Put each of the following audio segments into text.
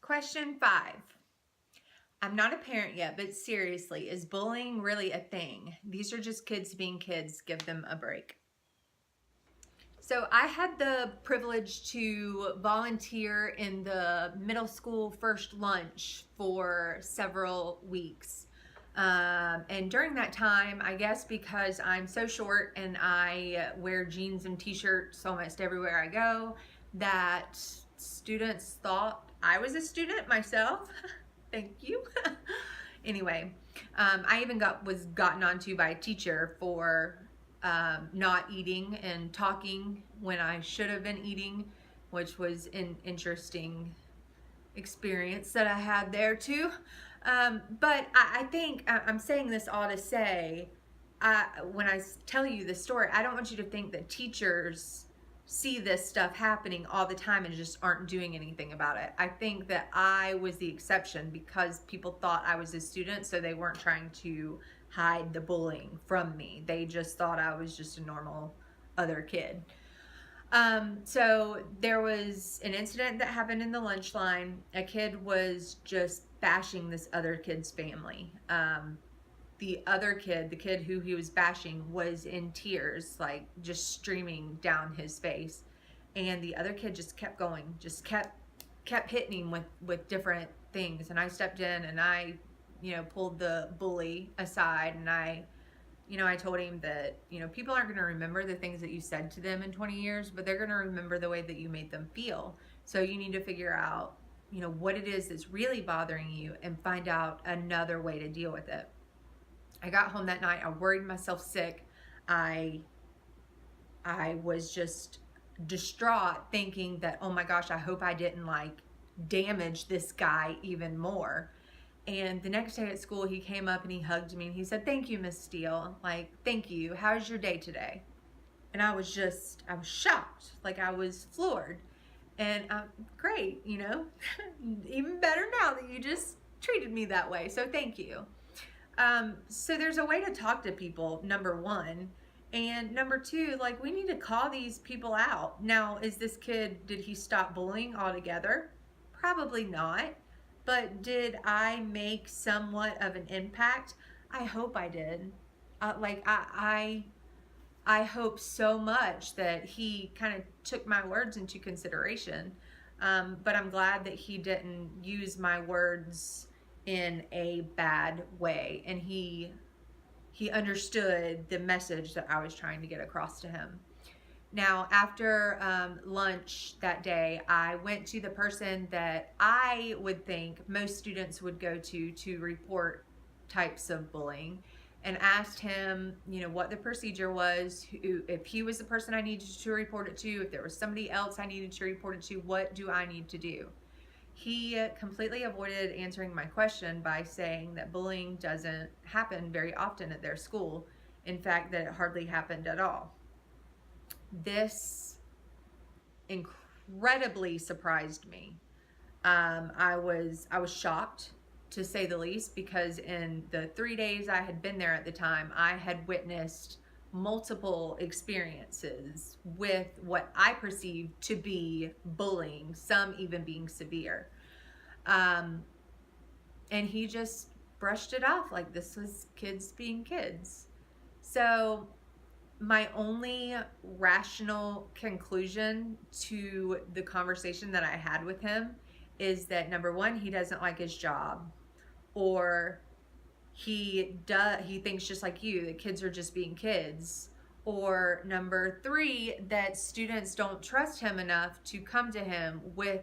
Question 5. I'm not a parent yet, but seriously, is bullying really a thing? These are just kids being kids. Give them a break. So I had the privilege to volunteer in the middle school first lunch for several weeks. And during that time, I guess because I'm so short and I wear jeans and t-shirts almost everywhere I go, that students thought I was a student myself. Thank you. Anyway, I even was gotten onto by a teacher for not eating and talking when I should have been eating, which was an interesting experience that I had there too. But I think I'm saying this all to say, when I tell you the story, I don't want you to think that teachers see this stuff happening all the time and just aren't doing anything about it. I think that I was the exception because people thought I was a student, so they weren't trying to hide the bullying from me. They just thought I was just a normal other kid. So there was an incident that happened in the lunch line. A kid was just bashing this other kid's family. The other kid, the kid who he was bashing, was in tears, like just streaming down his face. And the other kid just kept going, just kept hitting him with different things. And I stepped in and I, pulled the bully aside and I told him that, people aren't going to remember the things that you said to them in 20 years, but they're going to remember the way that you made them feel. So you need to figure out, what it is that's really bothering you and find out another way to deal with it. I got home that night. I worried myself sick. I was just distraught thinking that, oh my gosh, I hope I didn't damage this guy even more. And the next day at school, he came up and he hugged me and he said, "Thank you, Miss Steele. Thank you. How's your day today?" And I was shocked. I was floored. And great, even better now that you just treated me that way. So thank you. So there's a way to talk to people, number one. And number two, we need to call these people out. Now, did he stop bullying altogether? Probably not. But did I make somewhat of an impact? I hope I did. I hope so much that he kind of took my words into consideration. But I'm glad that he didn't use my words in a bad way, and he understood the message that I was trying to get across to him. Now, after lunch that day, I went to the person that I would think most students would go to report types of bullying, and asked him, what the procedure was, if he was the person I needed to report it to, if there was somebody else I needed to report it to, what do I need to do? He completely avoided answering my question by saying that bullying doesn't happen very often at their school. In fact, that it hardly happened at all. This incredibly surprised me. I was shocked, to say the least, because in the 3 days I had been there at the time, I had witnessed multiple experiences with what I perceived to be bullying, some even being severe. And he just brushed it off like this was kids being kids. So my only rational conclusion to the conversation that I had with him is that, number one, he doesn't like his job, or he thinks just like you that kids are just being kids, or number three, that students don't trust him enough to come to him with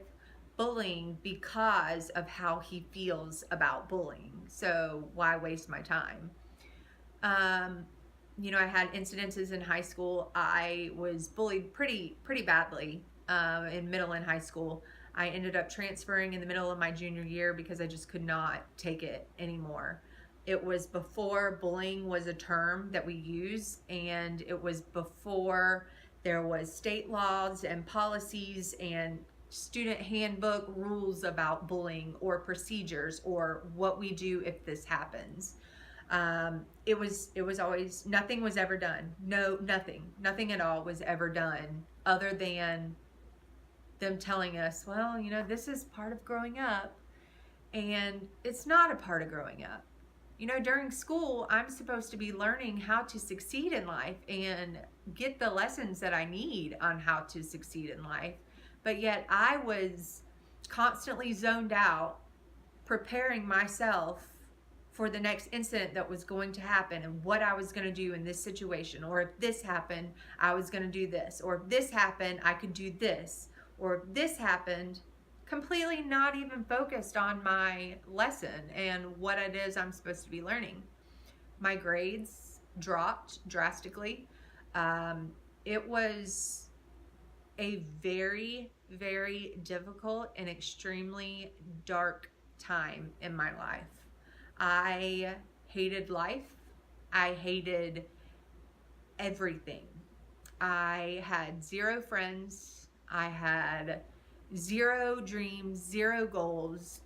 bullying because of how he feels about bullying. So why waste my time? I had incidences in high school. I was bullied pretty badly in middle and high school. I ended up transferring in the middle of my junior year because I just could not take it anymore. It was before bullying was a term that we use, and it was before there was state laws and policies and student handbook rules about bullying or procedures or what we do if this happens. It was always, nothing was ever done. Nothing at all was ever done other than them telling us, well, you know, this is part of growing up. And it's not a part of growing up. You know, during school, I'm supposed to be learning how to succeed in life and get the lessons that I need on how to succeed in life. But yet I was constantly zoned out, preparing myself for the next incident that was going to happen and what I was going to do in this situation. Or if this happened, I was going to do this. Or if this happened, I could do this. Or if this happened, completely not even focused on my lesson and what it is I'm supposed to be learning. My grades dropped drastically. It was a very, very difficult and extremely dark time in my life. I hated life. I hated everything. I had zero friends. I had zero dreams, zero goals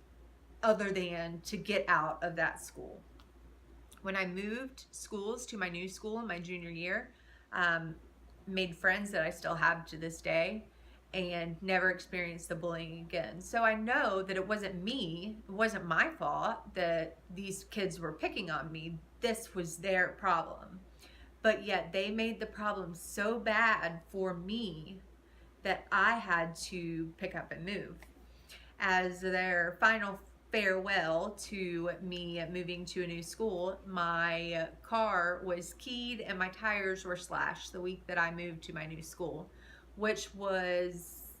other than to get out of that school. When I moved schools to my new school in my junior year, made friends that I still have to this day, and never experienced the bullying again. So I know that it wasn't me, it wasn't my fault that these kids were picking on me. This was their problem. But yet they made the problem so bad for me that I had to pick up and move. As their final farewell to me moving to a new school, my car was keyed and my tires were slashed the week that I moved to my new school, which was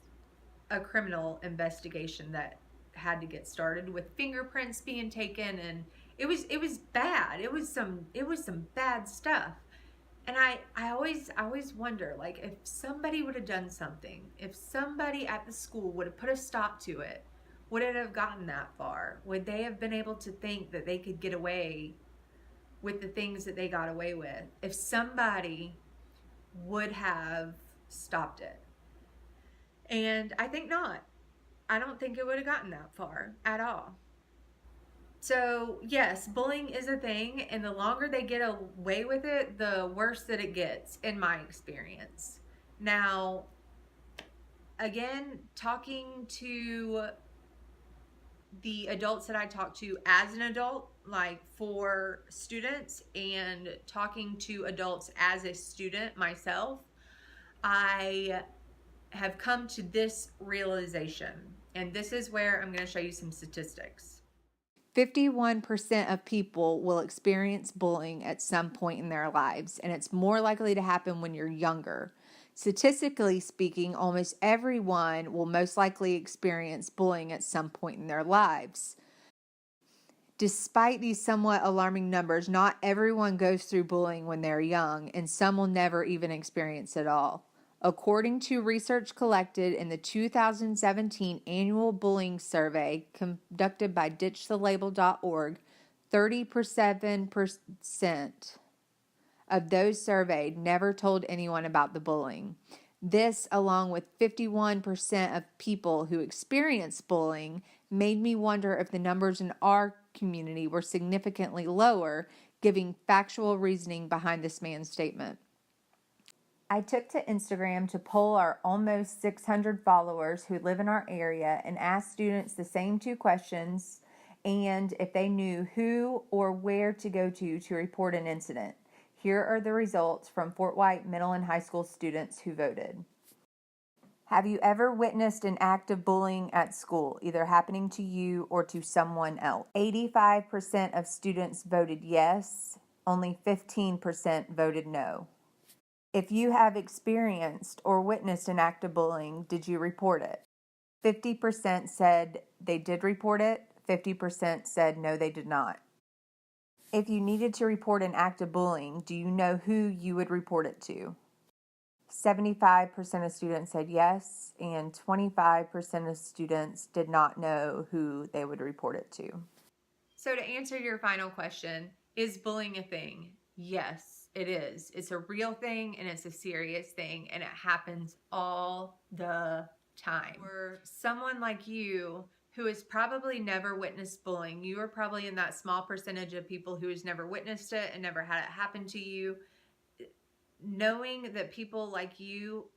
a criminal investigation that had to get started with fingerprints being taken, and it was bad. It was some bad stuff. And I always wonder, like, if somebody would have done something, if somebody at the school would have put a stop to it, would it have gotten that far? Would they have been able to think that they could get away with the things that they got away with if somebody would have stopped it? And I think not. I don't think it would have gotten that far at all. So yes, bullying is a thing, and the longer they get away with it, the worse that it gets, in my experience. Now, again, talking to the adults that I talk to as an adult, like for students, and talking to adults as a student myself, I have come to this realization, and this is where I'm going to show you some statistics. 51% of people will experience bullying at some point in their lives, and it's more likely to happen when you're younger. Statistically speaking, almost everyone will most likely experience bullying at some point in their lives. Despite these somewhat alarming numbers, not everyone goes through bullying when they're young, and some will never even experience it all. According to research collected in the 2017 annual bullying survey conducted by ditchthelabel.org, 37% of those surveyed never told anyone about the bullying. This, along with 51% of people who experience bullying, made me wonder if the numbers in our community were significantly lower, giving factual reasoning behind this man's statement. I took to Instagram to poll our almost 600 followers who live in our area and asked students the same two questions and if they knew who or where to go to report an incident. Here are the results from Fort White middle and high school students who voted. Have you ever witnessed an act of bullying at school, either happening to you or to someone else? 85% of students voted yes, only 15% voted no. If you have experienced or witnessed an act of bullying, did you report it? 50% said they did report it, 50% said no, they did not. If you needed to report an act of bullying, do you know who you would report it to? 75% of students said yes, and 25% of students did not know who they would report it to. So to answer your final question, is bullying a thing? Yes. It is. It's a real thing, and it's a serious thing, and it happens all the time. For someone like you who has probably never witnessed bullying, you are probably in that small percentage of people who has never witnessed it and never had it happen to you. Knowing that people like you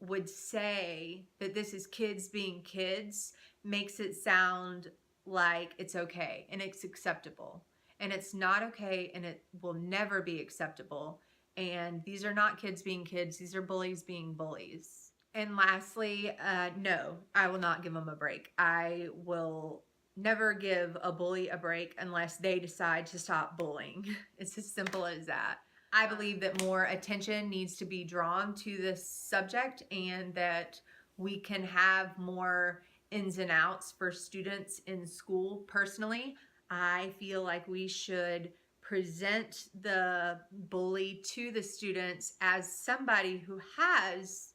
would say that this is kids being kids makes it sound like it's okay and it's acceptable. And it's not okay, and it will never be acceptable. And these are not kids being kids. These are bullies being bullies. And lastly, no, I will not give them a break. I will never give a bully a break unless they decide to stop bullying. It's as simple as that. I believe that more attention needs to be drawn to this subject, and that we can have more ins and outs for students in school. Personally, I feel like we should present the bully to the students as somebody who has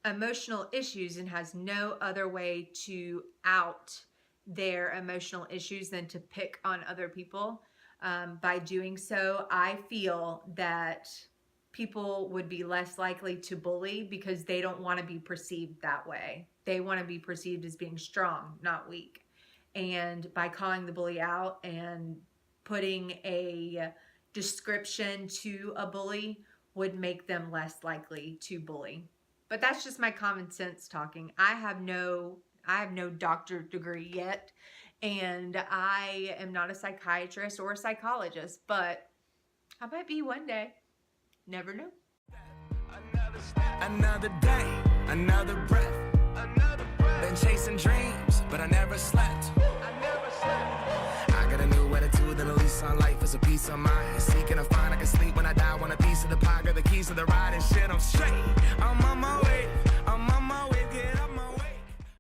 emotional issues and has no other way to out their emotional issues than to pick on other people. By doing so, I feel that people would be less likely to bully because they don't want to be perceived that way. They want to be perceived as being strong, not weak. And by calling the bully out and putting a description to a bully would make them less likely to bully. But that's just my common sense talking. I have no doctorate degree yet, and I am not a psychiatrist or a psychologist, but I might be one day. Never know. Another day, another breath. Been chasing dreams, but I never slept. I got a new attitude and a lease on life is a peace of mind. Seeking to find I can sleep when I die. Want a piece of the pie, got the keys to the ride and shit. I'm straight. I'm on my way. I'm on my